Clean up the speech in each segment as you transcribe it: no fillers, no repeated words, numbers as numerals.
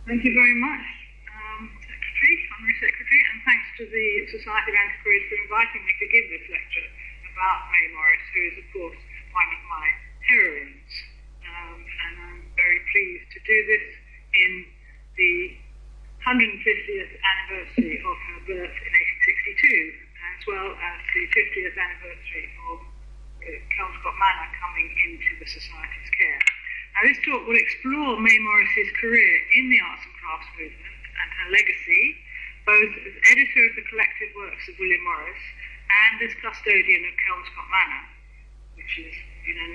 Thank you very much, Honorary Secretary, and thanks to the Society of Antiquaries for inviting me to give this lecture about May Morris, who is, of course, one of my heroines. And I'm very pleased to do this in the 150th anniversary of her birth in 1862, as well as the 50th anniversary of Kelmscott Manor coming into the Society's care. Now, this talk will explore May Morris's career in the arts and crafts movement and her legacy, both as editor of the collected works of William Morris and as custodian of Kelmscott Manor, which is,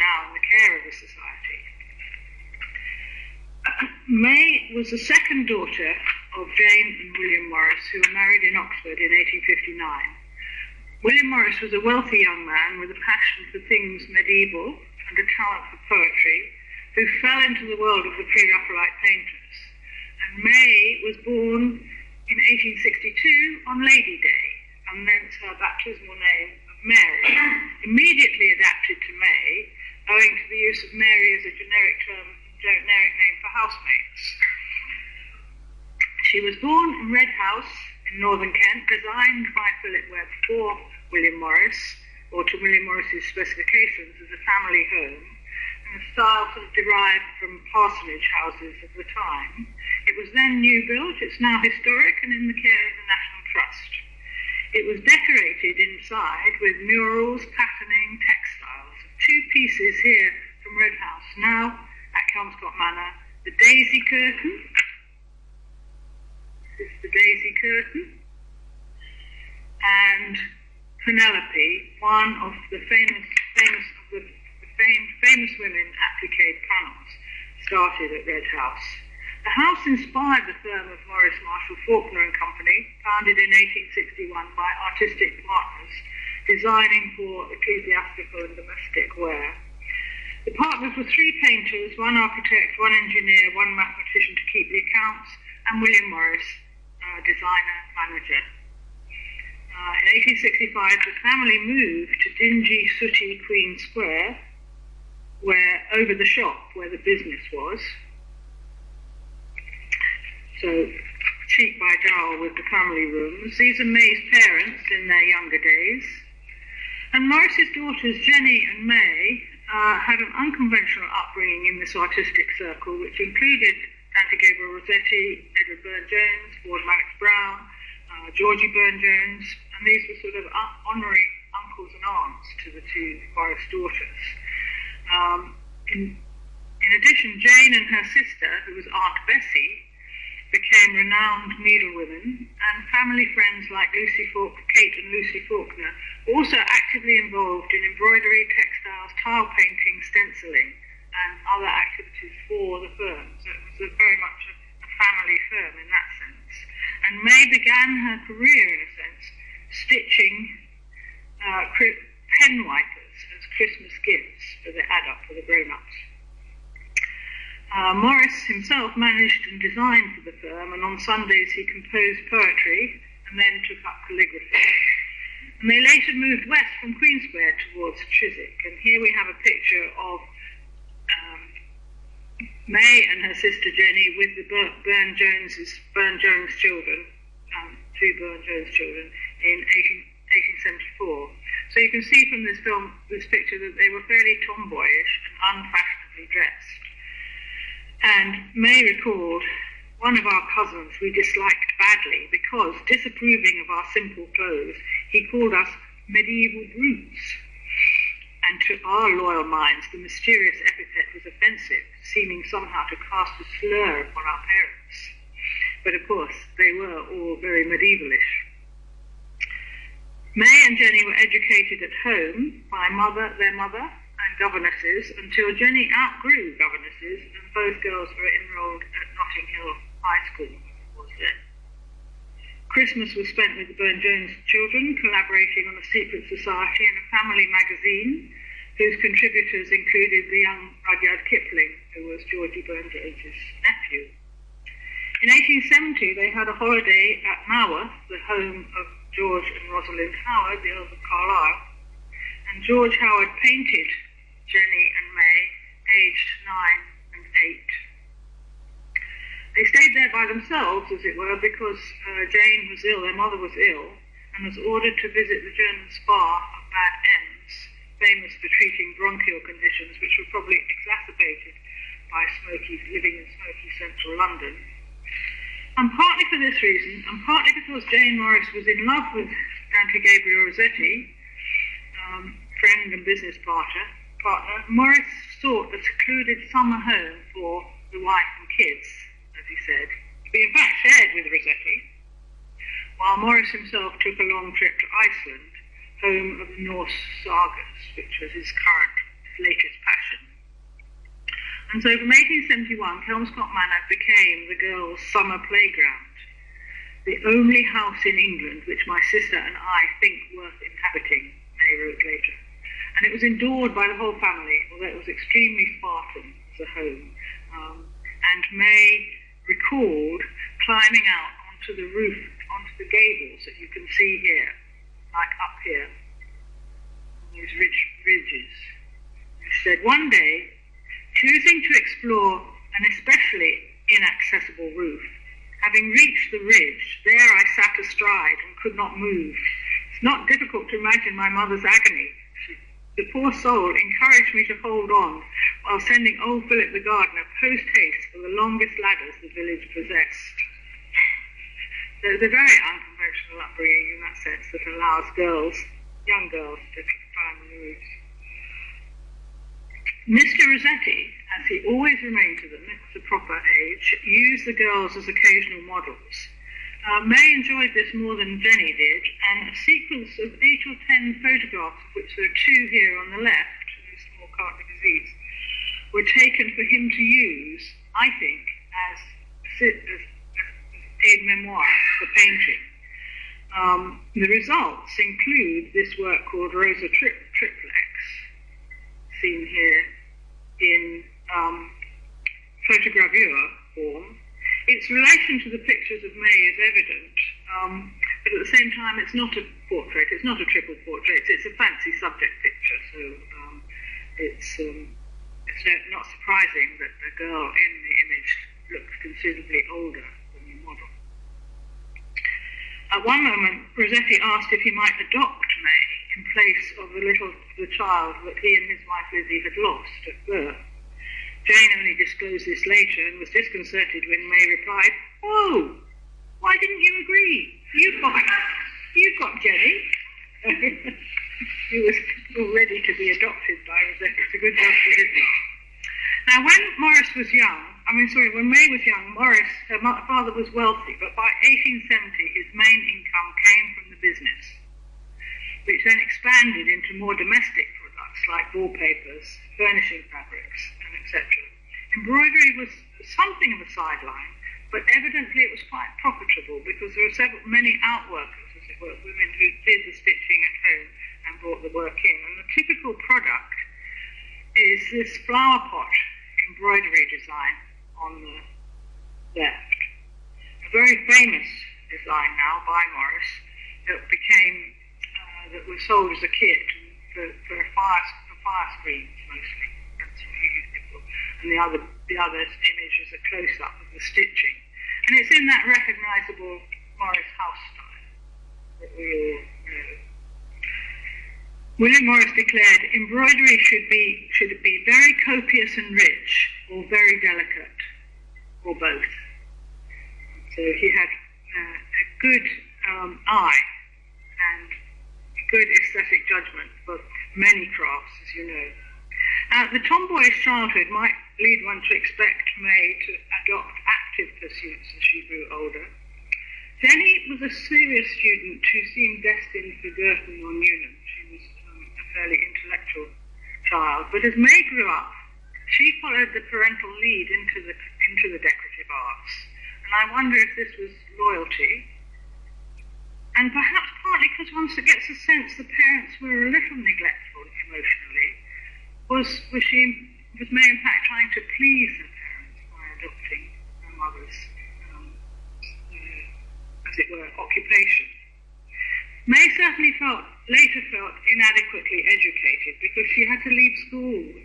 now in the care of the Society. May was the second daughter of Jane and William Morris, who were married in Oxford in 1859. William Morris was a wealthy young man with a passion for things medieval and a talent for poetry, who fell into the world of the pre-Raphaelite painters. And May was born in 1862 on Lady Day, and thence her baptismal name of Mary, immediately adapted to May, owing to the use of Mary as a generic name for housemates. She was born in Red House in northern Kent, designed by Philip Webb for William Morris, or to William Morris's specifications, as a family home, and the style sort of derived from parsonage houses of the time. It was then new built. It's now historic and in the care of the National Trust. It was decorated inside with murals, patterning, textiles. Two pieces here from Red House, now at Kelmscott Manor, the daisy curtain. This is the daisy curtain. And Penelope, one of the famous women appliqué panels, started at Red House. The house inspired the firm of Morris, Marshall, Faulkner and Company, founded in 1861 by artistic partners, designing for ecclesiastical and domestic wear. The partners were three painters, one architect, one engineer, one mathematician to keep the accounts, and William Morris, designer, manager. In 1865, the family moved to dingy, sooty Queen Square, where over the shop where the business was. So, cheek by jowl with the family rooms. These are May's parents in their younger days. And Morris's daughters, Jenny and May, had an unconventional upbringing in this artistic circle, which included Dante Gabriel Rossetti, Edward Burne-Jones, Ward Max Brown, Georgie Burne-Jones, and these were sort of honorary uncles and aunts to the two Morris daughters. In addition, Jane and her sister, who was Aunt Bessie, became renowned needlewomen, and family friends like Kate and Lucy Faulkner were also actively involved in embroidery, textiles, tile painting, stenciling, and other activities for the firm. So it was very much a family firm in that sense. And May began her career, in a sense, stitching pen wipers as Christmas gifts for the grown-ups. Morris himself managed and designed for the firm, and on Sundays he composed poetry and then took up calligraphy. And they later moved west from Queen Square towards Chiswick, and here we have a picture of May and her sister Jenny with the Burne-Jones children, two Burne-Jones children, in 1874. So you can see from this picture, that they were fairly tomboyish and unfashionably dressed. And May recalled, one of our cousins we disliked badly because, disapproving of our simple clothes, he called us medieval brutes. And to our loyal minds, the mysterious epithet was offensive, seeming somehow to cast a slur upon our parents. But of course, they were all very medievalish. May and Jenny were educated at home by their mother, and governesses, until Jenny outgrew governesses, and both girls were enrolled at Notting Hill High School, was then. Christmas was spent with the Burne-Jones children, collaborating on a secret society and a family magazine, whose contributors included the young Rudyard Kipling, who was Georgie Burne-Jones's nephew. In 1870, they had a holiday at Manor, the home of George and Rosalind Howard, the Earls of Carlisle, and George Howard painted Jenny and May, aged 9 and 8. They stayed there by themselves, as it were, because Jane was ill, their mother was ill, and was ordered to visit the German spa of Bad Ems, famous for treating bronchial conditions, which were probably exacerbated by living in smoky central London. And partly for this reason, and partly because Jane Morris was in love with Dante Gabriel Rossetti, friend and business partner, Morris sought a secluded summer home for the wife and kids, as he said. He in fact shared with Rossetti, while Morris himself took a long trip to Iceland, home of the Norse sagas, which was his latest passion. And so from 1871, Kelmscott Manor became the girls' summer playground, the only house in England which my sister and I think worth inhabiting, May wrote later. And it was endured by the whole family, although it was extremely Spartan as a home. And May recalled climbing out onto the roof, onto the gables that you can see here, like up here, these ridges. She said, one day, choosing to explore an especially inaccessible roof, having reached the ridge, there I sat astride and could not move. It's not difficult to imagine my mother's agony. The poor soul encouraged me to hold on while sending old Philip the gardener post-haste for the longest ladders the village possessed. There's a very unconventional upbringing in that sense that allows young girls, to climb the roofs. Mr. Rossetti, as he always remained to them at the proper age, used the girls as occasional models. May enjoyed this more than Jenny did, and a sequence of 8 or 10 photographs, of which there are 2 here on the left, in small cartridge disease, were taken for him to use, I think, as aide-memoire for painting. The results include this work called Rosa Triplex, seen here in photogravure form. Its relation to the pictures of May is evident, but at the same time it's not a portrait, it's not a triple portrait, it's a fancy subject picture, so it's not surprising that the girl in the image looks considerably older than the model. At one moment, Rossetti asked if he might adopt May in place of the child that he and his wife Lizzie had lost at birth. Jane only disclosed this later and was disconcerted when May replied, "Oh, why didn't you agree? You've got Jenny." He was all ready to be adopted by Rossetti. It's a good job she didn't. Now, when May was young, her father was wealthy, but by 1870 his main income came from the business, which then expanded into more domestic products like wallpapers, furnishing fabrics, and etc. Embroidery was something of a sideline, but evidently it was quite profitable because there were many outworkers, as it were, women who did the stitching at home and brought the work in. And the typical product is this flower pot embroidery design on the left. A very famous design now by Morris that was sold as a kit for fire screens mostly. That's what he used it for. And the other image is a close-up of the stitching. And it's in that recognisable Morris house style that we all know. William Morris declared, embroidery should be very copious and rich, or very delicate, or both. So he had a good eye and a good aesthetic judgment for many crafts, as you know. The tomboyish childhood might lead one to expect May to adopt active pursuits as she grew older. Jenny was a serious student who seemed destined for Girton or Newnham. She was a fairly intellectual child, but as May grew up, she followed the parental lead into the decorative arts. And I wonder if this was loyalty, and perhaps partly because one gets a sense the parents were a little neglectful emotionally. Was May in fact trying to please her parents by adopting her mother's, as it were, occupation? May certainly later felt inadequately educated because she had to leave school in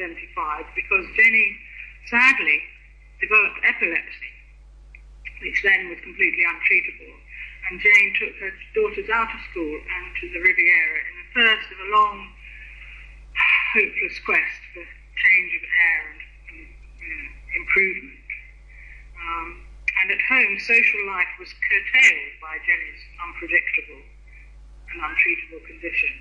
1875 because Jenny sadly developed epilepsy which then was completely untreatable. And Jane took her daughters out of school and to the Riviera in the first of a long, hopeless quest for change of air and improvement. And at home, social life was curtailed by Jenny's unpredictable and untreatable condition.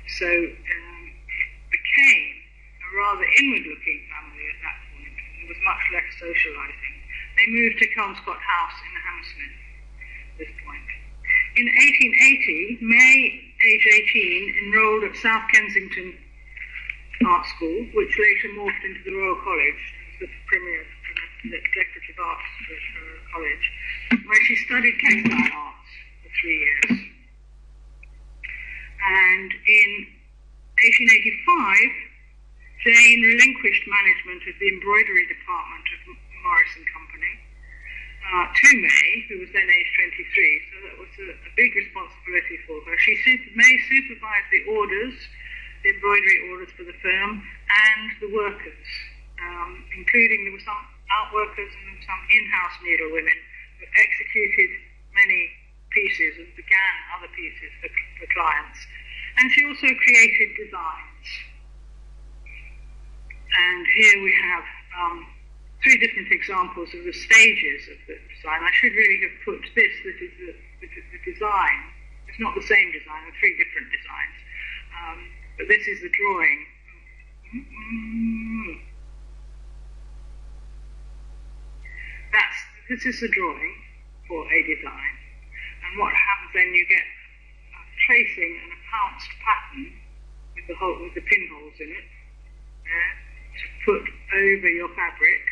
So it became a rather inward-looking family at that point. There was much less socialising. They moved to Kelmscott House in Hammersmith at this point. In 1880, May, age 18, enrolled at South Kensington Art School, which later morphed into the Royal College, the premier decorative arts college, where she studied textile arts for 3 years. And in 1885, Jane relinquished management of the embroidery department of Morris and Company to May, who was then aged 23, so that was a big responsibility for her. May supervised the orders, the embroidery orders for the firm, and the workers, including there were some outworkers and some in-house needlewomen who executed many pieces and began other pieces for clients. And she also created designs. And here we have 3 different examples of the stages of the design. I should really have put this, that is the design. It's not the same design, there are 3 different designs. But this is the drawing. This is the drawing for a design. And what happens then, you get a tracing and a pounced pattern with the pinholes in it to put over your fabric.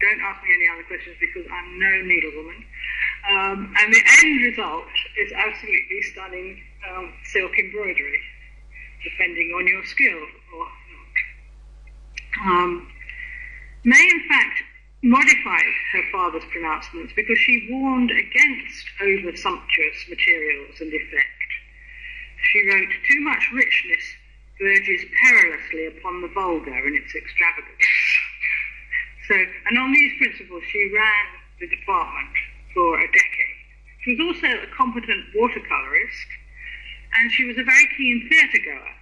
Don't ask me any other questions because I'm no needlewoman. And the end result is absolutely stunning silk embroidery, depending on your skill or not. May, in fact, modified her father's pronouncements because she warned against over-sumptuous materials and effect. She wrote, "Too much richness verges perilously upon the vulgar in its extravagance." And on these principles, she ran the department for a decade. She was also a competent watercolourist, and she was a very keen theatre goer,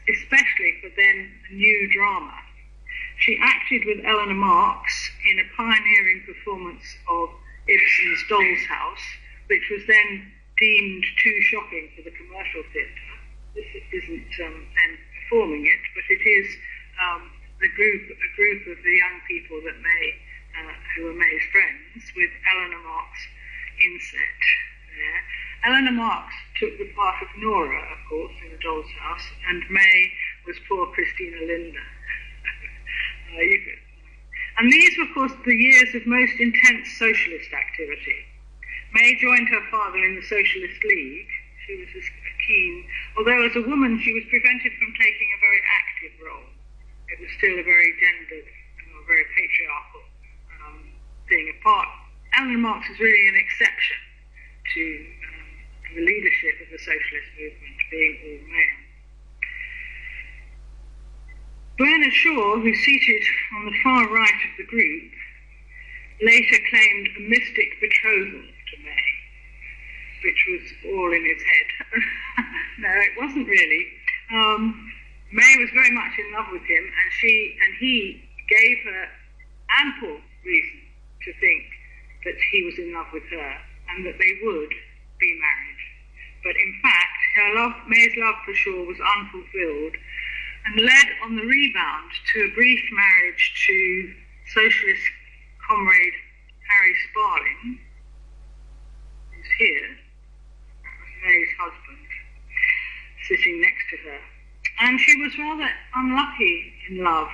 especially for then a new drama. She acted with Eleanor Marx in a pioneering performance of Ibsen's Doll's House, which was then deemed too shocking for the commercial theatre. This isn't them performing it, but it is a group of the young people that who were May's friends, with Eleanor Marx inset there. Eleanor Marx took the part of Nora, of course, in the Doll's House, and May was poor Christina Linda. And these were, of course, the years of most intense socialist activity. May joined her father in the Socialist League. She was keen, although as a woman she was prevented from taking a very active role. It was still a very gendered, very patriarchal thing. Eleanor Marx was really an exception to the leadership of the socialist movement, being all male. Bernard Shaw, who's seated on the far right of the group, later claimed a mystic betrothal to May, which was all in his head. No, it wasn't really. May was very much in love with him, and he gave her ample reason to think that he was in love with her and that they would be married. But in fact, May's love for Shaw was unfulfilled, and led on the rebound to a brief marriage to socialist comrade Harry Sparling, who's here. That was May's husband, sitting next to her. And she was rather unlucky in love,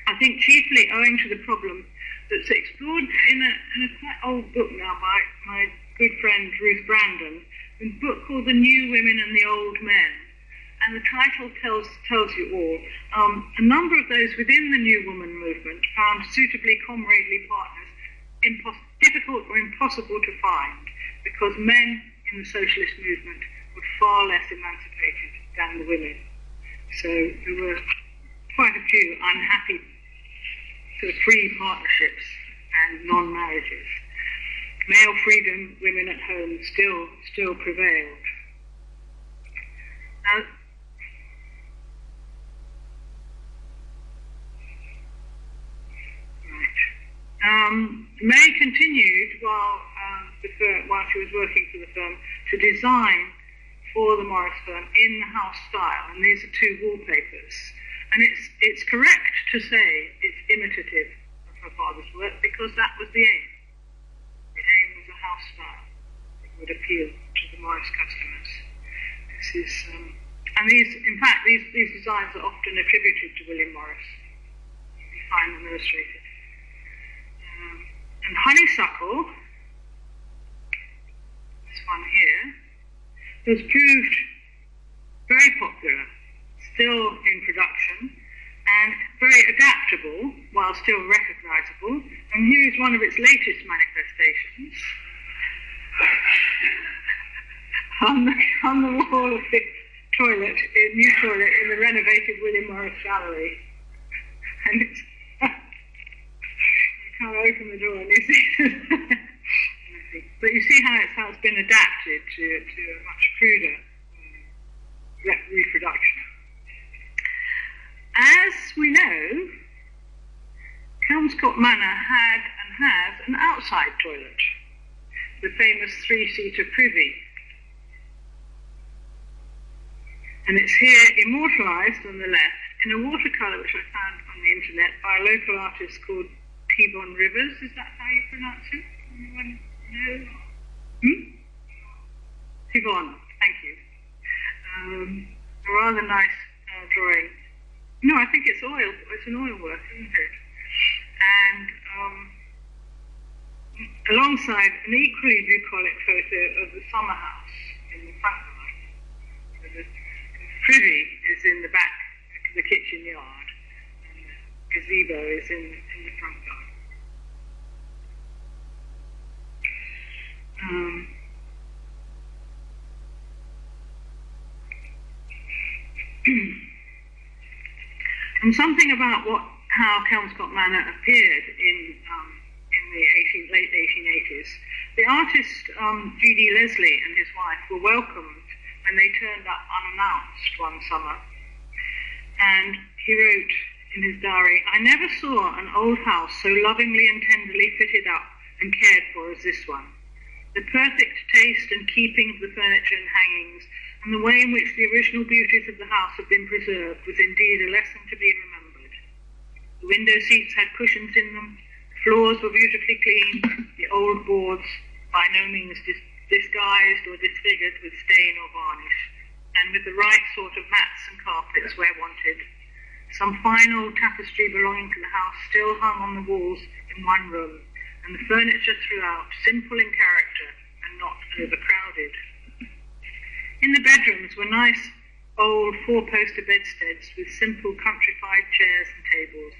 I think chiefly owing to the problem that's explored in a quite old book now by my good friend Ruth Brandon, a book called The New Women and the Old Men. And the title tells you all. A number of those within the New Woman movement found suitably comradely partners difficult or impossible to find, because men in the socialist movement were far less emancipated than the women. So there were quite a few unhappy sort of free partnerships and non-marriages. Male freedom, women at home, still prevailed. Now, Mary continued while she was working for the firm to design for the Morris firm in the house style, and these are two wallpapers. And it's correct to say it's imitative of her father's work because that was the aim. The aim was a house style that would appeal to the Morris customers. This is, and these designs are often attributed to William Morris. You find them illustrated. And Honeysuckle, this one here, was proved very popular, still in production, and very adaptable while still recognisable. And here's one of its latest manifestations on the wall of the new toilet in the renovated William Morris Gallery. And it's you can't open the door and you see but you see how it's been adapted to a much cruder reproduction. As we know, Kelmscott Manor had and has an outside toilet, the famous three-seater privy. And it's here immortalised on the left in a watercolour which I found on the internet by a local artist called T-Bon Rivers. Is that how you pronounce it? Anyone know? T-Bon, thank you. A rather nice drawing. No, I think it's oil. It's an oil work, isn't it? And alongside an equally bucolic photo of the summer house in the front garden. So the privy is in the back, the kitchen yard, and the gazebo is in the front garden. And something about how Kelmscott Manor appeared in the late 1880s. The artist G.D. Leslie and his wife were welcomed when they turned up unannounced one summer. And he wrote in his diary, "I never saw an old house so lovingly and tenderly fitted up and cared for as this one. The perfect taste and keeping of the furniture and hangings, and the way in which the original beauties of the house have been preserved was indeed a lesson to be remembered. The window seats had cushions in them, the floors were beautifully clean, the old boards by no means disguised or disfigured with stain or varnish, and with the right sort of mats and carpets where wanted. Some fine old tapestry belonging to the house still hung on the walls in one room, and the furniture throughout simple in character and not overcrowded. In the bedrooms were nice old four-poster bedsteads with simple countrified chairs and tables,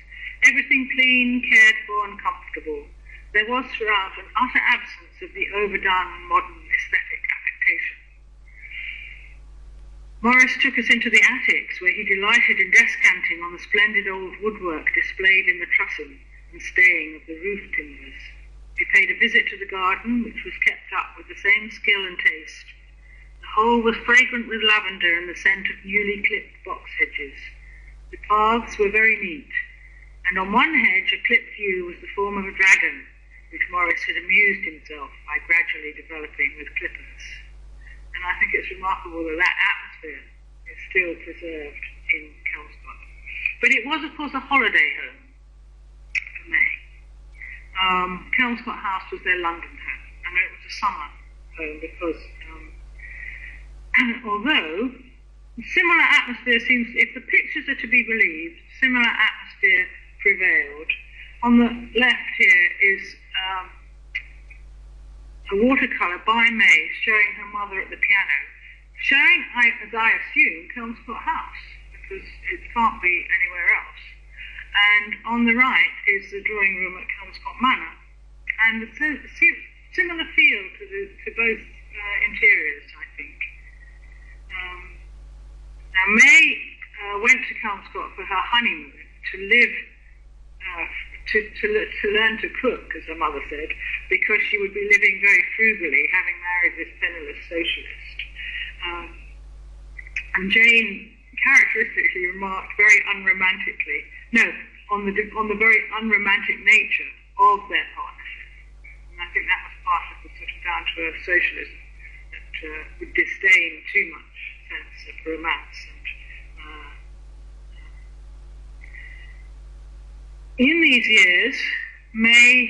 everything clean, cared for and comfortable. There was throughout an utter absence of the overdone modern aesthetic affectation. Morris took us into the attics, where he delighted in descanting on the splendid old woodwork displayed in the trussing and staying of the roof timbers. We paid a visit to the garden, which was kept up with the same skill and taste. The whole was fragrant with lavender and the scent of newly clipped box hedges. The paths were very neat, and on one hedge a clipped yew was the form of a dragon, which Morris had amused himself by gradually developing with clippers. And I think it's remarkable that atmosphere is still preserved in Kelmscott. But it was, of course, a holiday home for May. Kelmscott House was their London home, and it was a summer home because although similar atmosphere seems, if the pictures are to be believed, similar atmosphere prevailed. On the left here is a watercolour by May showing her mother at the piano, showing, as I assume, Kelmscott House, because it can't be anywhere else. And on the right is the drawing room at Kelmscott Manor, and a similar feel to both interiors, I think. Now May went to Kelmscott for her honeymoon to live to learn to cook, as her mother said, because she would be living very frugally, having married this penniless socialist. And Jane characteristically remarked very unromantically, on the very unromantic nature of their partnership. And I think that was part of the sort of down-to-earth socialism that would disdain too much sense of romance. And in these years, May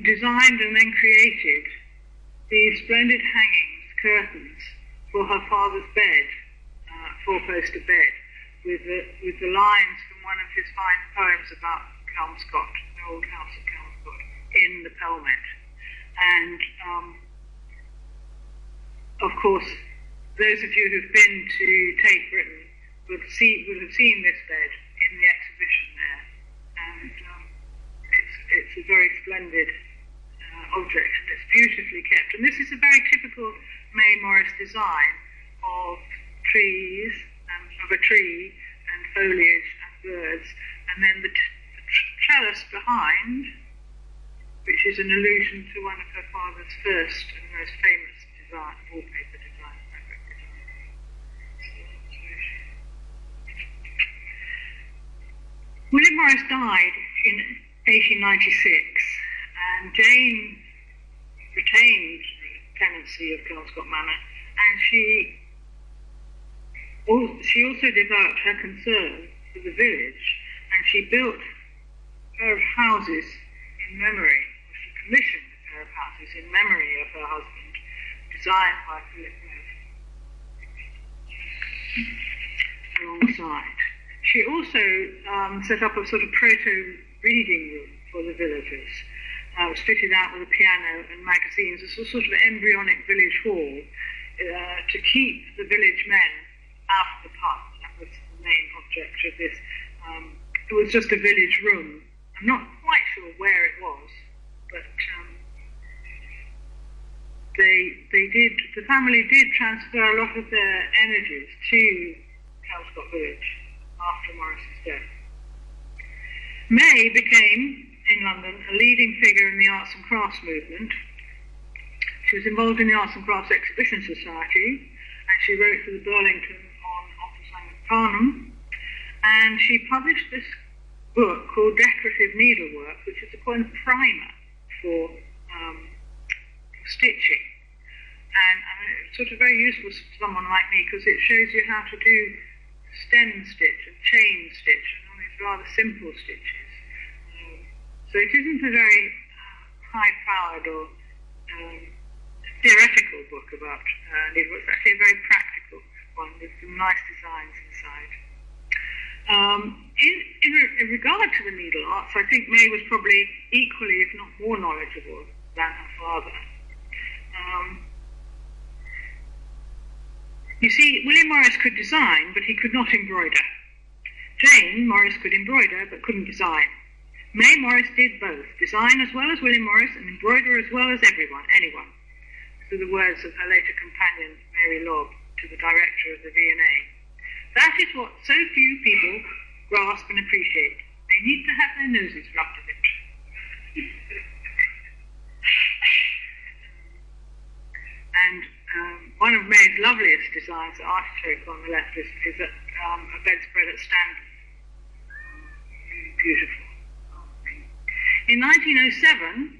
designed and then created these splendid hangings, curtains, for her father's bed, four-poster bed, with the lines from one of his fine poems about Kelmscott, the old house of Kelmscott, in the Pelmet. And, of course, those of you who've been to Tate Britain will have seen this bed in the exhibition there. And it's a very splendid object, and it's beautifully kept. And this is a very typical May Morris design of trees, of a tree, and foliage and birds, and then the trellis behind, which is an allusion to one of her father's first and most famous wallpaper design, fabric design. William Morris died in 1896, and Jane retained the tenancy of Kelmscott Manor, and she also developed her concern for the village, and she built a pair of houses in memory, or she commissioned a pair of houses in memory of her husband, designed by Philip Roth alongside. She also set up a sort of proto-reading room for the villagers. It was fitted out with a piano and magazines as a sort of embryonic village hall to keep the village men out of the pub. That was the main object of this. It was just a village room. I'm not quite sure where it was, but the family did transfer a lot of their energies to Kelmscott Village after Morris's death. May became, in London, a leading figure in the arts and crafts movement. She was involved in the Arts and Crafts Exhibition Society, and she wrote for the Burlington on Office Farnham, and she published this book called Decorative Needlework, which is a kind of primer for stitching. And it's sort of very useful for someone like me, because it shows you how to do stem stitch and chain stitch and all these rather simple stitches. So it isn't a very high-powered or theoretical book about needlework. It's actually a very practical one with some nice designs inside. In regard to the needle arts, I think May was probably equally, if not more knowledgeable than her father. You see, William Morris could design, but he could not embroider. Jane Morris could embroider, but couldn't design. May Morris did both, design as well as William Morris, and embroider as well as anyone. These are the words of her later companion, Mary Lobb, to the director of the V&A. That is what so few people grasp and appreciate. They need to have their noses rubbed a bit. And one of May's loveliest designs, the artichoke on the left, is a bedspread at Standon. Really beautiful. In 1907,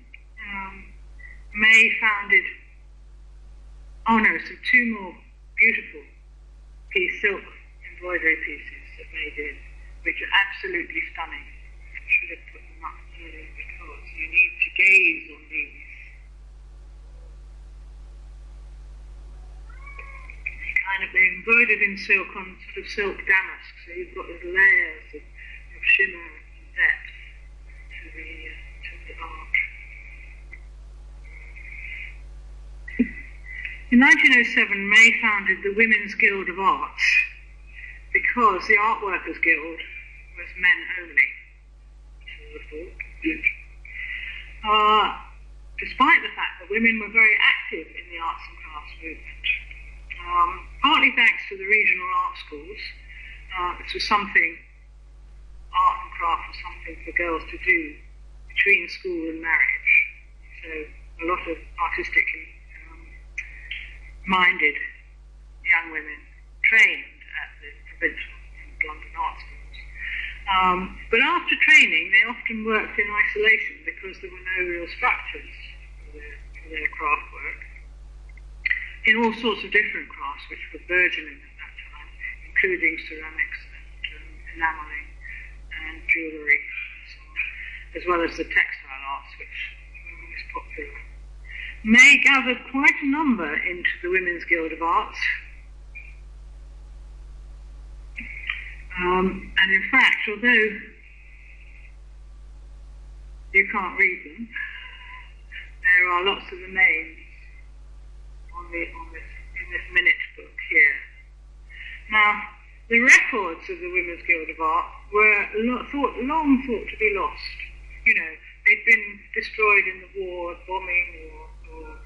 May founded, two more beautiful silk embroidery pieces that May did, which are absolutely stunning. I should have put them up earlier because you need to gaze on these. They're embroidered in silk on sort of silk damask, so you've got little layers of shimmer and depth to the art. In 1907, May founded the Women's Guild of Arts because the Art Workers Guild was men only. Despite the fact that women were very active in the arts and crafts movement. Partly thanks to the regional art schools, which was something was something for girls to do between school and marriage. So a lot of artistically minded young women trained at the provincial and London art schools. But after training, they often worked in isolation because there were no real structures for their craft work, in all sorts of different crafts which were burgeoning at that time, including ceramics and enamelling and jewellery, and so on, as well as the textile arts, which were most popular. May gathered quite a number into the Women's Guild of Arts, and in fact, although you can't read them, there are lots of the names in this minute book here. Now, the records of the Women's Guild of Art were long thought to be lost. You know, they'd been destroyed in the war, bombing, or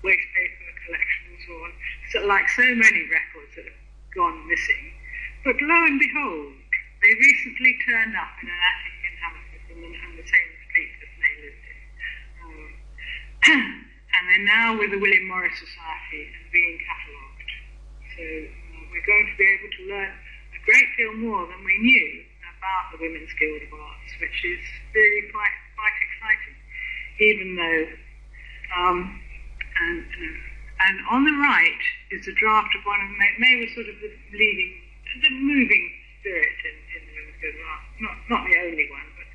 waste paper collection and so on. So, like so many records that have gone missing. But lo and behold, they recently turned up in an attic in Hammersmith on the same street that they lived in. And they're now with the William Morris Society and being catalogued. So we're going to be able to learn a great deal more than we knew about the Women's Guild of Arts, which is really quite exciting, even though, and on the right is a draft of one of May was sort of the moving spirit in the Women's Guild of Arts, not the only one, but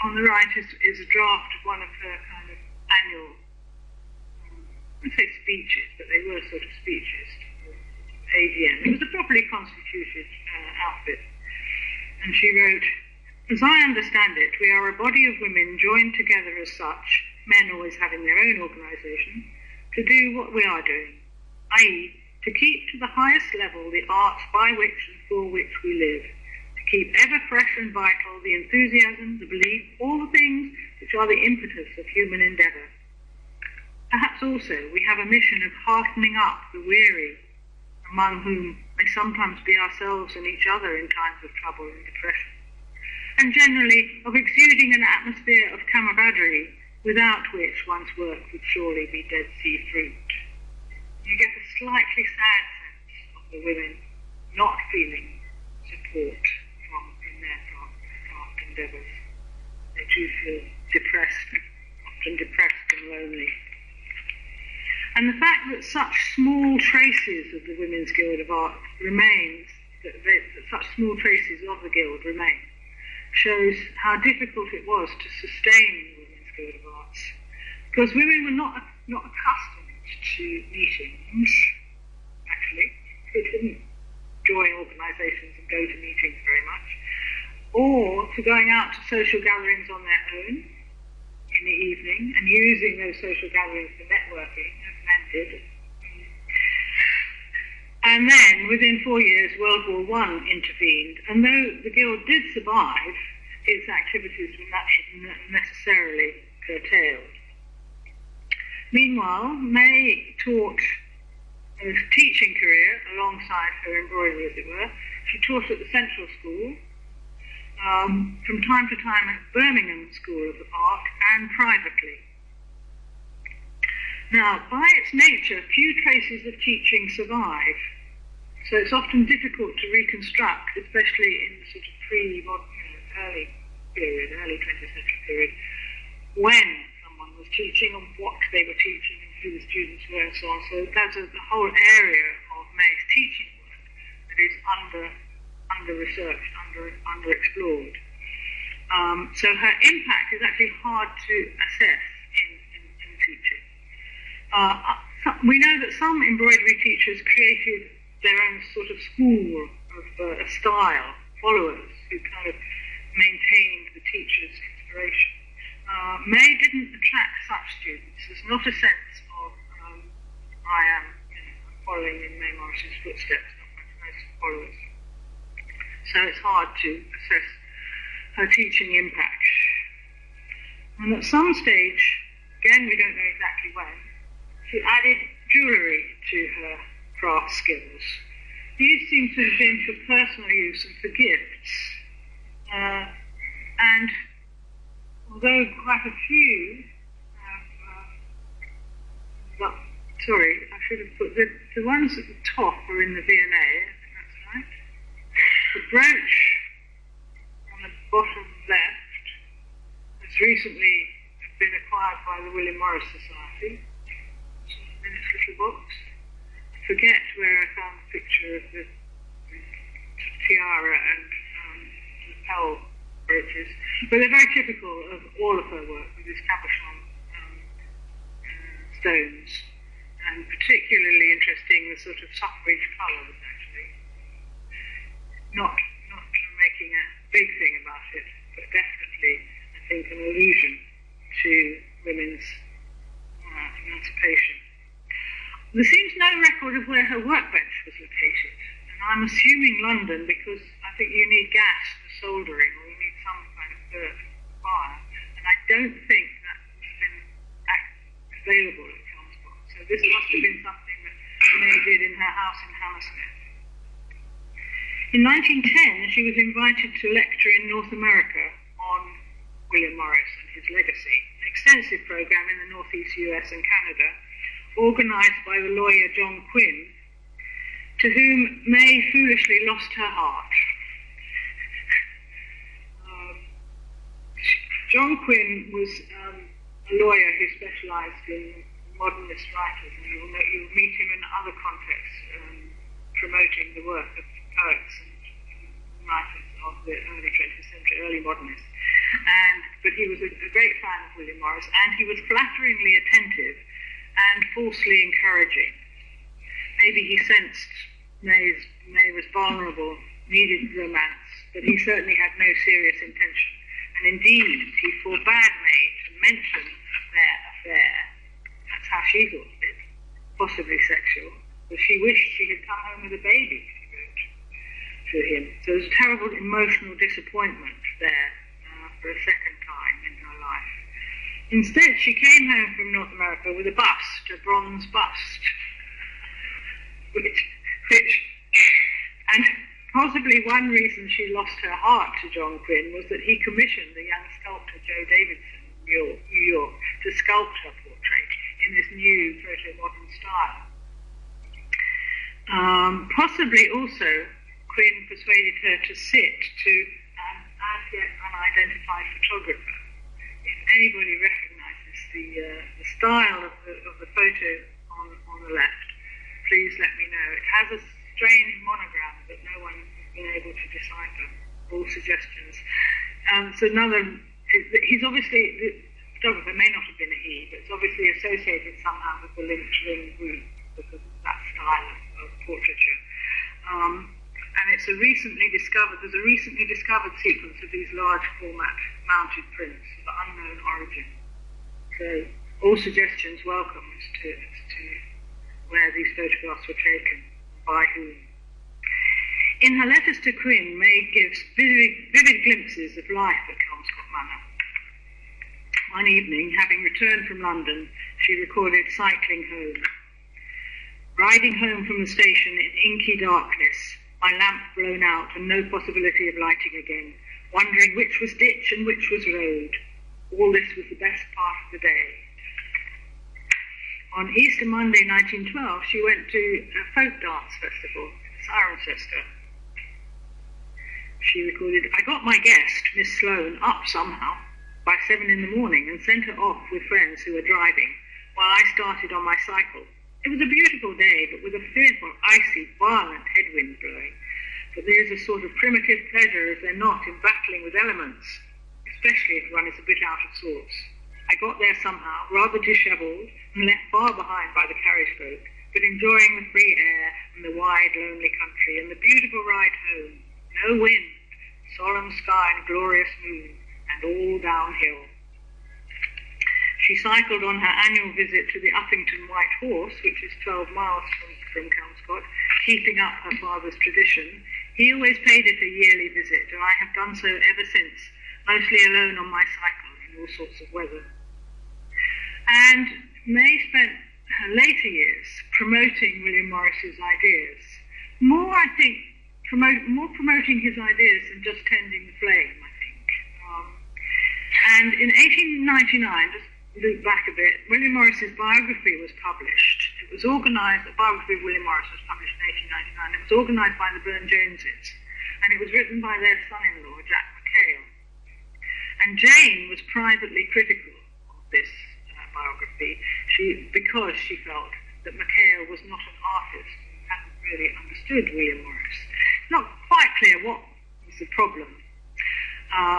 on the right is a draft of one of her kind of annual, I wouldn't say speeches, but they were sort of speeches to AGM. It was a properly constituted outfit. And she wrote, "As I understand it, we are a body of women joined together as such, men always having their own organisation, to do what we are doing, i.e., to keep to the highest level the arts by which and for which we live, to keep ever fresh and vital the enthusiasm, the belief, all the things which are the impetus of human endeavour. Perhaps also we have a mission of heartening up the weary, among whom may sometimes be ourselves and each other in times of trouble and depression, and generally of exuding an atmosphere of camaraderie without which one's work would surely be Dead Sea fruit." You get a slightly sad sense of the women not feeling support in their craft endeavours. They do feel often depressed and lonely. And the fact that such small traces of the Women's Guild of Art remains, that such small traces of the Guild remain, shows how difficult it was to sustain the Women's Guild of Arts, because women were not accustomed to meetings, actually. They didn't join organisations and go to meetings very much, or to going out to social gatherings on their own in the evening and using those social gatherings for networking, as men did. And then, within 4 years, World War I intervened, and though the Guild did survive, its activities were necessarily curtailed. Meanwhile, May taught a teaching career alongside her embroidery, as it were. She taught at the Central School, from time to time at Birmingham School of Art, and privately. Now, by its nature, few traces of teaching survive, so it's often difficult to reconstruct, especially in the sort of early 20th century period, when someone was teaching and what they were teaching and who the students were and so on. So that's the whole area of May's teaching work that is under-researched, underexplored. So her impact is actually hard to assess in teaching. We know that some embroidery teachers created their own sort of school of style, followers who kind of maintained the teacher's inspiration. May didn't attract such students. There's not a sense of I am following in May Morris's footsteps, not most followers. So it's hard to assess her teaching impact. And at some stage, again we don't know exactly when, she added jewellery to her craft skills. These seem to have been for personal use and for gifts. although quite a few sorry, I should have put the ones at the top are in the V&A, I think that's right. The brooch on the bottom left has recently been acquired by the William Morris Society. It's in its little box. I forget where I found the picture of the tiara and lapel brooches, but they're very typical of all of her work with these cabochon stones, and particularly interesting the sort of suffrage colours, actually. Not making a big thing about it, but definitely, I think, an allusion to women's emancipation. There seems no record of where her workbench was located, and I'm assuming London because I think you need gas for soldering, or you need some kind of fire, and I don't think that would have been available at Kelmscott. So this must have been something that May did in her house in Hammersmith. In 1910, she was invited to lecture in North America on William Morris and his legacy, an extensive program in the northeast US and Canada, organised by the lawyer John Quinn, to whom May foolishly lost her heart. John Quinn was a lawyer who specialised in modernist writers, and you'll meet him in other contexts, promoting the work of poets and writers of the early 20th century, early modernists. But he was a great fan of William Morris, and he was flatteringly attentive and falsely encouraging. Maybe he sensed May was vulnerable, needed romance, but he certainly had no serious intention. And indeed, he forbade May to mention their affair. That's how she thought of it, possibly sexual, but she wished she had come home with a baby, she wrote to him. So there was a terrible emotional disappointment there for a second time in her life. Instead, she came home from North America with a bust, a bronze bust, which and possibly one reason she lost her heart to John Quinn was that he commissioned the young sculptor Joe Davidson in New York to sculpt her portrait in this new proto-modern style. Possibly also, Quinn persuaded her to sit to an as-yet unidentified photographer. If anybody recognises the style of the photo on the left, please let me know. It has a strange monogram that no one has been able to decipher. All suggestions. So he's obviously, the photographer may not have been a he, but it's obviously associated somehow with the linked ring group because of that style of portraiture. And there's a recently discovered sequence of these large format mounted prints of unknown origin. So all suggestions welcome as to where these photographs were taken, by whom. In her letters to Quinn, May gives vivid glimpses of life at Kelmscott Manor. One evening, having returned from London, she recorded cycling home. Riding home from the station in inky darkness, my lamp blown out and no possibility of lighting again, wondering which was ditch and which was road. All this was the best part of the day. On Easter Monday 1912, she went to a folk dance festival in Cirencester. She recorded, I got my guest, Miss Sloane, up somehow by 7 in the morning and sent her off with friends who were driving, while I started on my cycle. It was a beautiful day, but with a fearful, icy, violent headwind blowing. But there's a sort of primitive pleasure, is there not, in battling with elements, especially if one is a bit out of sorts. I got there somehow, rather dishevelled, and left far behind by the carriage folk, but enjoying the free air and the wide, lonely country, and the beautiful ride home. No wind, solemn sky and glorious moon, and all downhill. She cycled on her annual visit to the Uppington White Horse, which is 12 miles from Kelmscott, keeping up her father's tradition. He always paid it a yearly visit, and I have done so ever since, mostly alone on my cycle in all sorts of weather. And May spent her later years promoting William Morris's ideas. More, I think, promoting his ideas than just tending the flame, I think. And And in 1899, just look back a bit, William Morris's biography was published. It was organised, the biography of William Morris was published in 1899. It was organised by the Burne-Joneses, and it was written by their son-in-law, Jack McHale. And Jane was privately critical of this biography because she felt that McHale was not an artist and hadn't really understood William Morris. It's not quite clear what was the problem.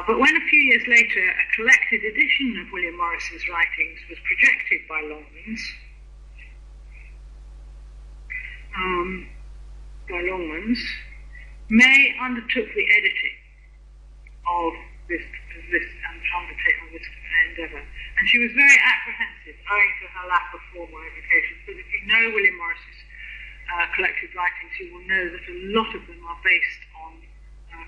But when a few years later a collected edition of William Morris's writings was projected by Longmans, May undertook the editing of this endeavour, and she was very apprehensive owing to her lack of formal education, because if you know William Morris's collected writings, you will know that a lot of them are based on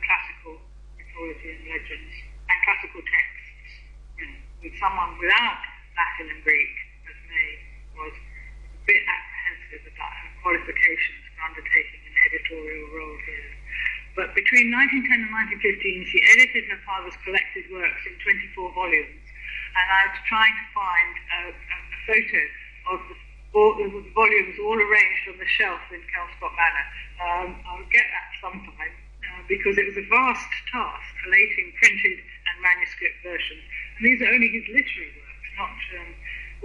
classical mythology and legends and classical texts. With someone without Latin and Greek, as May was a bit apprehensive about her qualifications for undertaking an editorial role here. But between 1910 and 1915, she edited her father's collected works in 24 volumes, and I was trying to find a photo of the volumes all arranged on the shelf in Kelmscott Manor. I'll get that sometime, because it was a vast task collating printed and manuscript versions. And these are only his literary works, not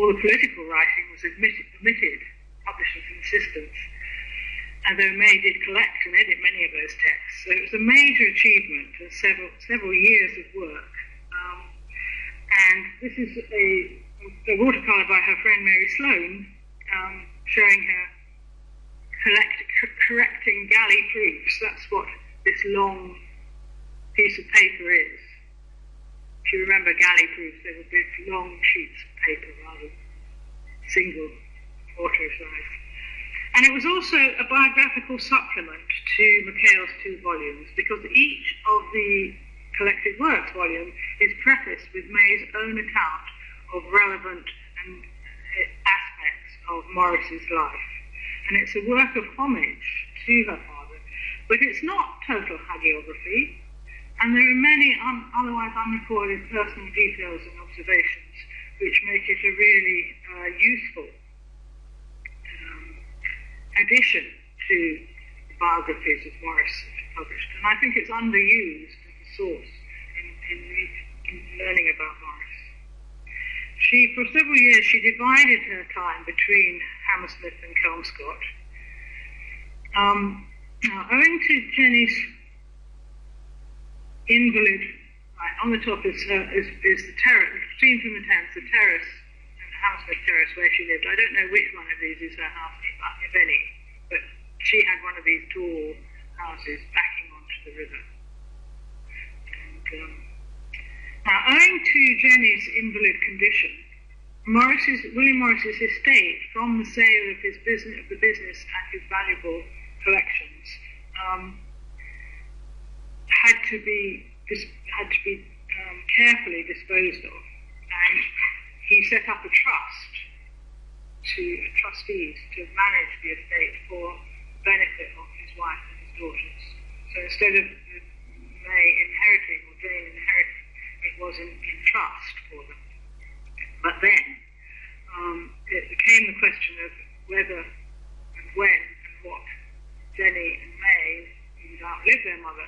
all the political writing was omitted, publishers' insistence, although May did collect and edit many of those texts. So it was a major achievement of several years of work. And this is a watercolour by her friend Mary Sloane, showing her correcting galley proofs. That's what this long piece of paper is. If you remember galley proofs, they were big long sheets of paper rather than single quarto size. And it was also a biographical supplement to McHale's 2 volumes, because each of the collected works volume is prefaced with May's own account of relevant aspects of Morris's life. And it's a work of homage to her father, but it's not total hagiography, and there are many otherwise unrecorded personal details and observations which make it a really useful addition to the biographies of Morris published. And I think it's underused as a source in learning about Morris. For several years, she divided her time between Hammersmith and Kelmscott. Now, owing to Jenny's invalid, right, on the top is the terrace, seen from the Thames, the terrace, Hammersmith Terrace, where she lived. I don't know which one of these is her house, if any, but she had one of these tall houses backing onto the river. And, now, owing to Jenny's invalid condition, William Morris's estate, from the sale of the business and his valuable collections, had to be carefully disposed of, and he set up a trustees to manage the estate for the benefit of his wife and his daughters. So instead of May inheriting or Jane inheriting, it was in trust for them. But then it became the question of whether and when and what Jenny and May, who would outlive their mother,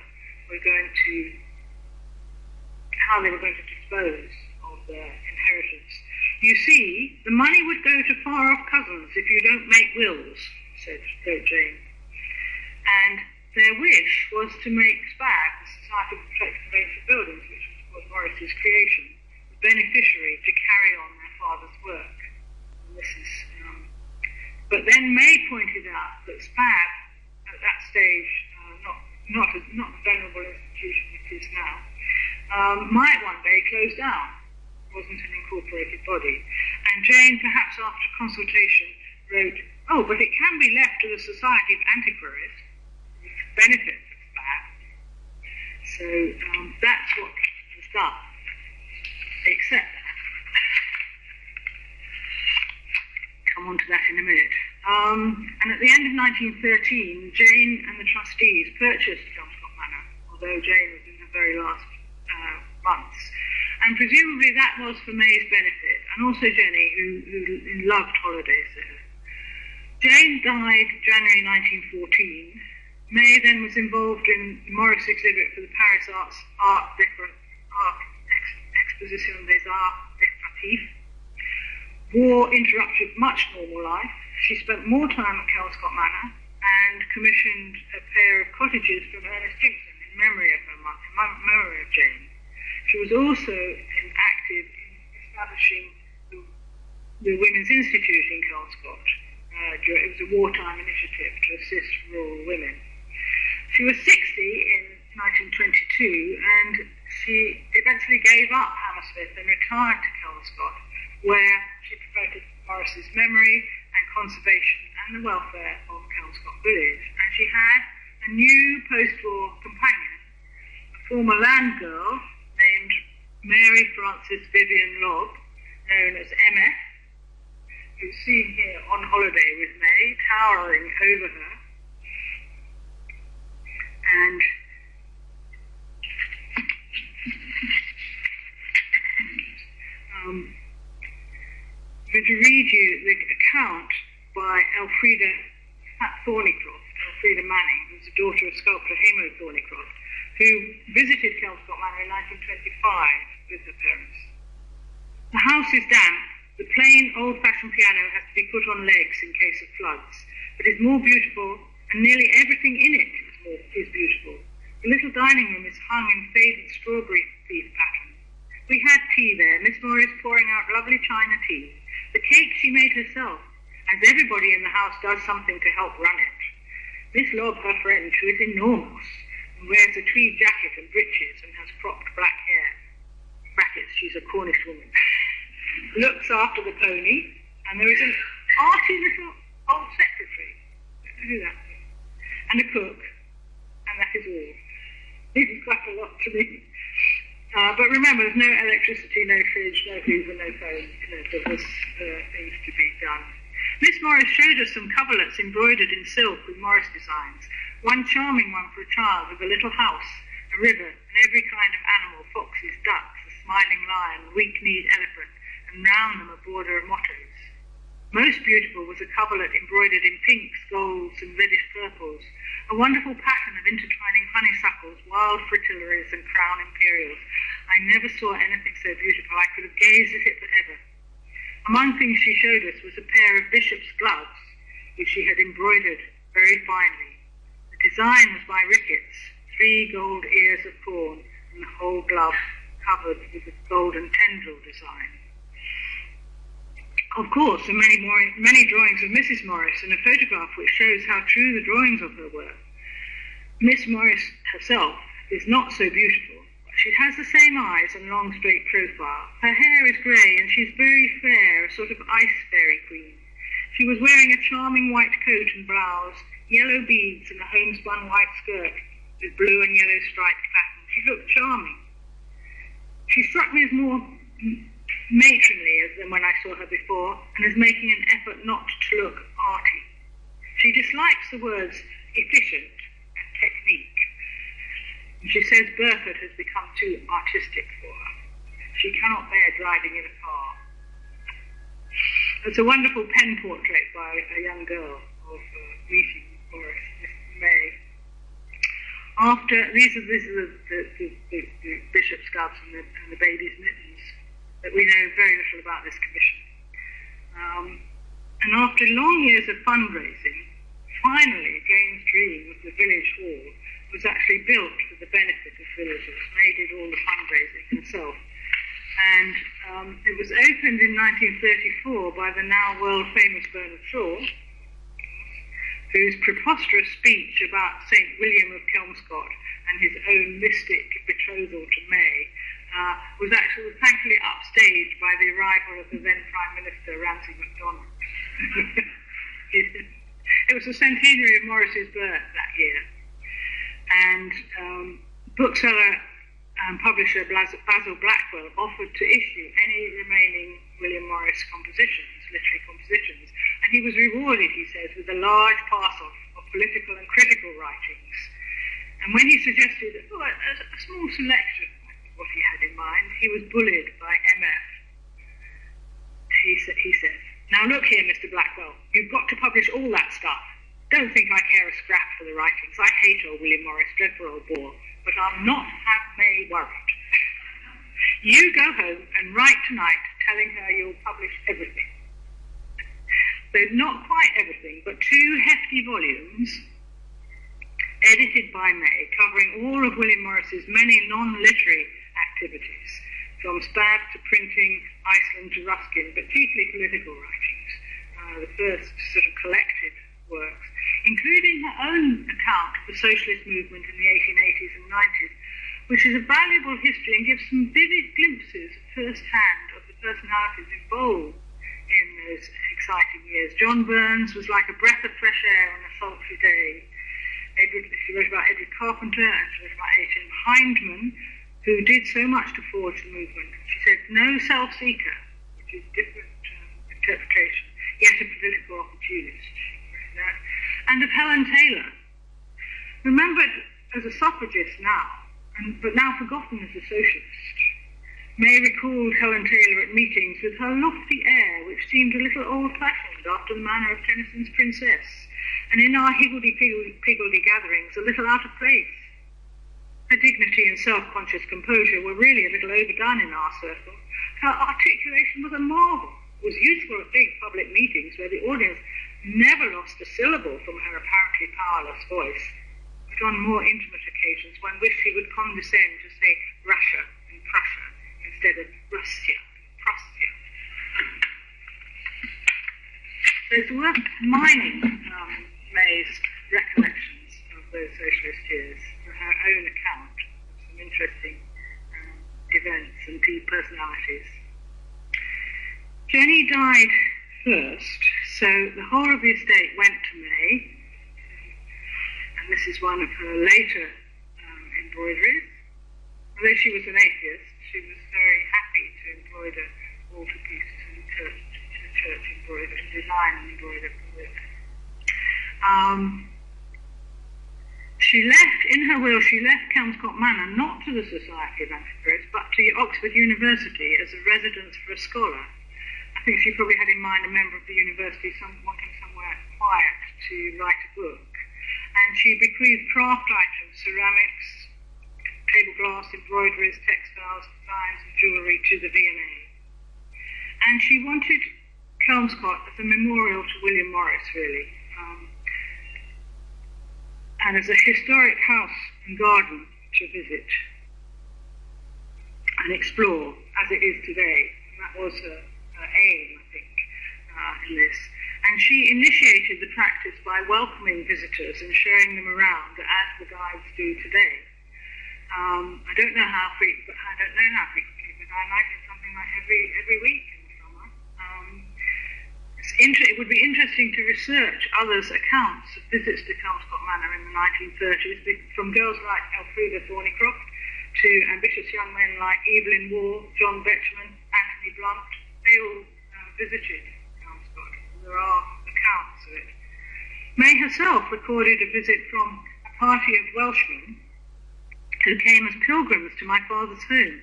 how they were going to dispose of their inheritance. You see, the money would go to far-off cousins if you don't make wills, wrote Jane. And their wish was to make SPAG, the Society for Protection of Ancient Buildings, which was Morris's creation, the beneficiary to carry on their father's work. And this is, but then May pointed out that SPAG, at that stage, not the venerable institution it is now, might one day close down. It wasn't an incorporated body. And Jane, perhaps after consultation, wrote, but it can be left to the Society of Antiquaries, which benefits of that. So that's what was done. Except that. Come on to that in a minute. And at the end of 1913, Jane and the trustees purchased Kelmscott Manor, although Jane was in her very last months. And presumably that was for May's benefit, and also Jenny, who loved holidays there. Jane died January 1914. May then was involved in the Morris exhibit for the Paris Exposition des Arts Décoratifs. War interrupted much normal life. She spent more time at Kelmscott Manor and commissioned a pair of cottages from Ernest Gibson in memory of her mother, in memory of Jane. She was also active in establishing the Women's Institute in Kelmscott. It was a wartime initiative to assist rural women. She was 60 in 1922, and she eventually gave up Hammersmith and retired to Kelmscott, where she promoted Morris's memory and conservation and the welfare of Kelmscott village. And she had a new post-war companion, a former land girl named Mary Frances Vivian Lobb, known as MF, who's seen here on holiday with May, towering over her. And I'm going to read you the account by Elfrida Manning, who's the daughter of sculptor Hamo Thornycroft, who visited Kelmscott Manor in 1925 with her parents. The house is damp. The plain, old-fashioned piano has to be put on legs in case of floods, but is more beautiful, and nearly everything in it is beautiful. The little dining room is hung in faded strawberry leaf pattern. We had tea there, Miss Morris pouring out lovely china tea. The cake she made herself, as everybody in the house does something to help run it. Miss Lobb, her friend, who is enormous, and wears a tweed jacket and breeches and has cropped black hair. Brackets, she's a Cornish woman. Looks after the pony, and there is an arty little old secretary. Who that is? And a cook, and that is all. This is quite a lot to me. But remember, there's no electricity, no fridge, no Hoover, no phone. There was things to be done. Miss Morris showed us some coverlets embroidered in silk with Morris designs. One charming one for a child with a little house, a river, and every kind of animal, foxes, ducks, a smiling lion, a weak-kneed elephant, and round them a border of mottos. Most beautiful was a coverlet embroidered in pinks, golds, and reddish purples, a wonderful pattern of intertwining honeysuckles, wild fritillaries, and crown imperials. I never saw anything so beautiful. I could have gazed at it forever. Among things she showed us was a pair of bishop's gloves, which she had embroidered very finely. The design was by Ricketts, 3 gold ears of corn, and the whole glove covered with a golden tendril design. Of course, there are many drawings of Mrs. Morris and a photograph which shows how true the drawings of her were. Miss Morris herself is not so beautiful, but she has the same eyes and long straight profile. Her hair is grey and she's very fair, a sort of ice fairy queen. She was wearing a charming white coat and blouse, yellow beads and a homespun white skirt with blue and yellow striped pattern. She looked charming. She struck me as more matronly than when I saw her before, and as making an effort not to look arty. She dislikes the words efficient and technique, and she says Burford has become too artistic for her. She cannot bear driving in a car. It's a wonderful pen portrait by a young girl of meeting Morris, Miss May. These are the bishop's gloves and the baby's mittens. That we know very little about this commission. And after long years of fundraising, finally Jane's dream of the village hall was actually built for the benefit of villagers. May did all the fundraising herself. And it was opened in 1934 by the now world-famous Bernard Shaw, whose preposterous speech about St. William of Kelmscott and his own mystic betrothal to May was actually thankfully upstaged by the arrival of the then Prime Minister, Ramsay MacDonald. It was the centenary of Morris's birth that year. And bookseller and publisher Basil Blackwell offered to issue any remaining William Morris literary compositions, and he was rewarded, he says, with a large parcel of political and critical writings. And when he suggested a small selection, what he had in mind, he was bullied by MF. He said, "Now look here, Mr. Blackwell, you've got to publish all that stuff. Don't think I care a scrap for the writings. I hate old William Morris, dreadful old bore, but I'll not have May worried. You go home and write tonight telling her you'll publish everything." So not quite everything, but 2 hefty volumes, edited by May, covering all of William Morris's many non-literary activities, from Spab to printing, Iceland to Ruskin, but chiefly political writings, the first sort of collected works, including her own account of the socialist movement in the 1880s and 90s, which is a valuable history and gives some vivid glimpses firsthand of the personalities involved in those exciting years. John Burns was like a breath of fresh air on a sultry day. She wrote about Edward Carpenter, and she wrote about H.M. Hindman, who did so much to forge the movement. She said, "No self-seeker," which is a different interpretation, yet a political opportunist. And of Helen Taylor, remembered as a suffragist now, but now forgotten as a socialist. May recalled Helen Taylor at meetings with her lofty air, which seemed a little old-fashioned after the manner of Tennyson's Princess, and in our higgledy-piggledy gatherings a little out of place. Her dignity and self-conscious composure were really a little overdone in our circle. Her articulation was a marvel. It was useful at big public meetings where the audience never lost a syllable from her apparently powerless voice, but on more intimate occasions one wished she would condescend to say Russia and Prussia instead of Russia, Prussia. So it's worth mining May's recollections of those socialist years for her own account of some interesting events and personalities. Jenny died first, so the whole of the estate went to May, and this is one of her later embroideries. Although she was an atheist, she was very happy to embroider altarpieces and church embroidery, and design and embroider for it. In her will, she left Kelmscott Manor not to the Society of Antiquaries, but to Oxford University as a residence for a scholar. I think she probably had in mind a member of the university wanting somewhere quiet to write a book. And she bequeathed craft items, ceramics, table glass, embroideries, textiles, designs and jewellery to the V&A. And she wanted Kelmscott as a memorial to William Morris, really. And as a historic house and garden to visit and explore as it is today. And that was her aim, I think, in this. And she initiated the practice by welcoming visitors and showing them around as the guides do today. I don't know how frequently, but I imagine something like every week in the summer. It would be interesting to research others' accounts of visits to Kelmscott Manor in the 1930s, from girls like Elfrida Thornycroft to ambitious young men like Evelyn Waugh, John Betchman, Anthony Blunt. They all visited Kelmscott. There are accounts of it. May herself recorded a visit from a party of Welshmen who came as pilgrims to my father's home.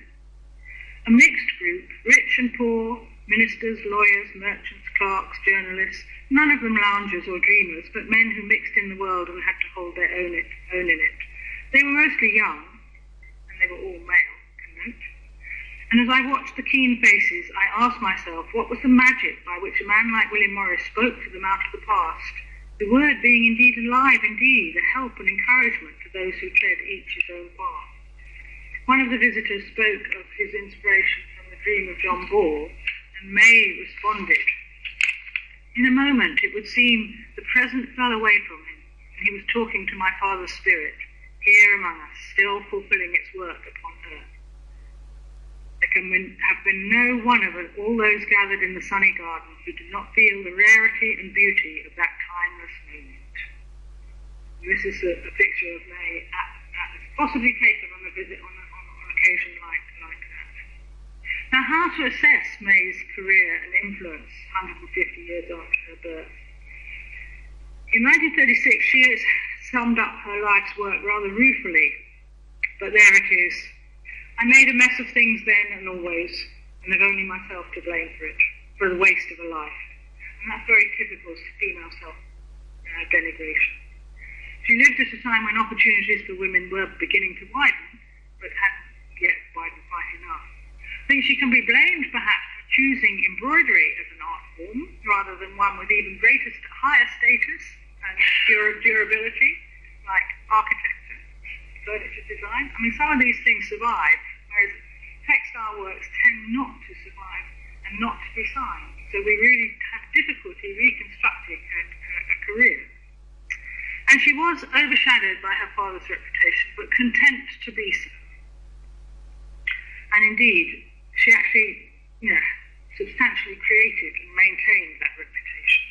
A mixed group, rich and poor, ministers, lawyers, merchants, clerks, journalists, none of them loungers or dreamers, but men who mixed in the world and had to hold their own in it. They were mostly young, and they were all male, can note. And as I watched the keen faces, I asked myself what was the magic by which a man like William Morris spoke to them out of the past, the word being indeed alive, indeed, a help and encouragement to those who tread each his own path. One of the visitors spoke of his inspiration from the dream of John Ball, and May responded. In a moment, it would seem the present fell away from him, and he was talking to my father's spirit, here among us, still fulfilling its work upon earth. There can have been no one of all those gathered in the sunny garden who did not feel the rarity and beauty of that timeless moment. And this is a picture of May, possibly taken on a visit on occasion like that. Now, how to assess May's career and influence 150 years after her birth? In 1936, she has summed up her life's work rather ruefully, but there it is. I made a mess of things then and always, and have only myself to blame for it, for the waste of a life. And that's very typical of female self-denigration. She lived at a time when opportunities for women were beginning to widen, but hadn't yet widened quite enough. I think she can be blamed, perhaps, for choosing embroidery as an art form, rather than one with even higher status and durability, like architecture, furniture design. I mean, some of these things survive, whereas textile works tend not to survive and not to be signed. So we really have difficulty reconstructing her career. And she was overshadowed by her father's reputation, but content to be so. And indeed, she actually, substantially created and maintained that reputation.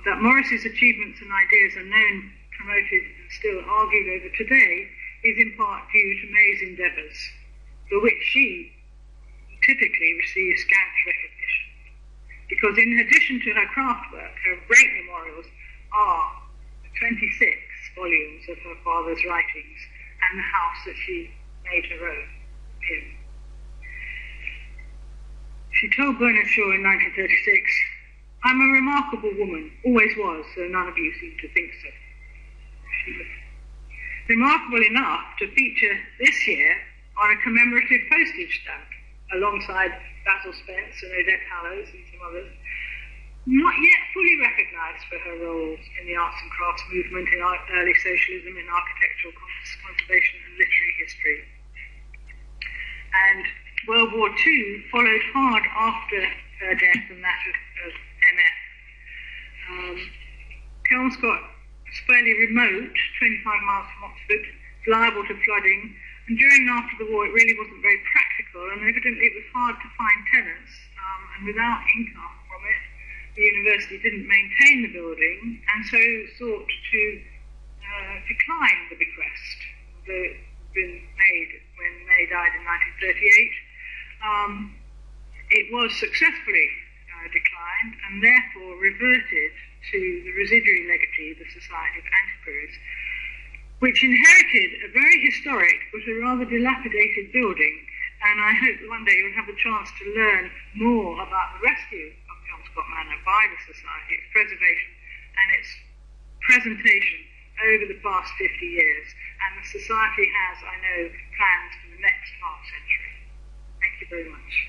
That Morris's achievements and ideas are known, promoted, and still argued over today is in part due to May's endeavours, for which she typically receives scant recognition. Because in addition to her craft work, her great memorials are the 26 volumes of her father's writings and the house that she made her own in. She told Bernard Shaw in 1936, "I'm a remarkable woman, always was, though none of you seem to think so." She was remarkable enough to feature this year on a commemorative postage stamp, alongside Basil Spence and Odette Hallows and some others, not yet fully recognised for her roles in the arts and crafts movement, in early socialism, in architectural conservation and literary history. And World War II followed hard after her death and that of MF. Kelmscott was fairly remote, 25 miles from Oxford, liable to flooding, and during and after the war it really wasn't very practical, and evidently it was hard to find tenants, and without income from it, the university didn't maintain the building, and so sought to decline the bequest, although it had been made when May died in 1938. It was successfully declined, and therefore reverted to the residuary legatee, the Society of Antiquaries, which inherited a very historic but a rather dilapidated building. And I hope that one day you'll have a chance to learn more about the rescue of Kelmscott Manor by the Society, its preservation and its presentation over the past 50 years. And the Society has, I know, plans for the next half century. Thank you very much.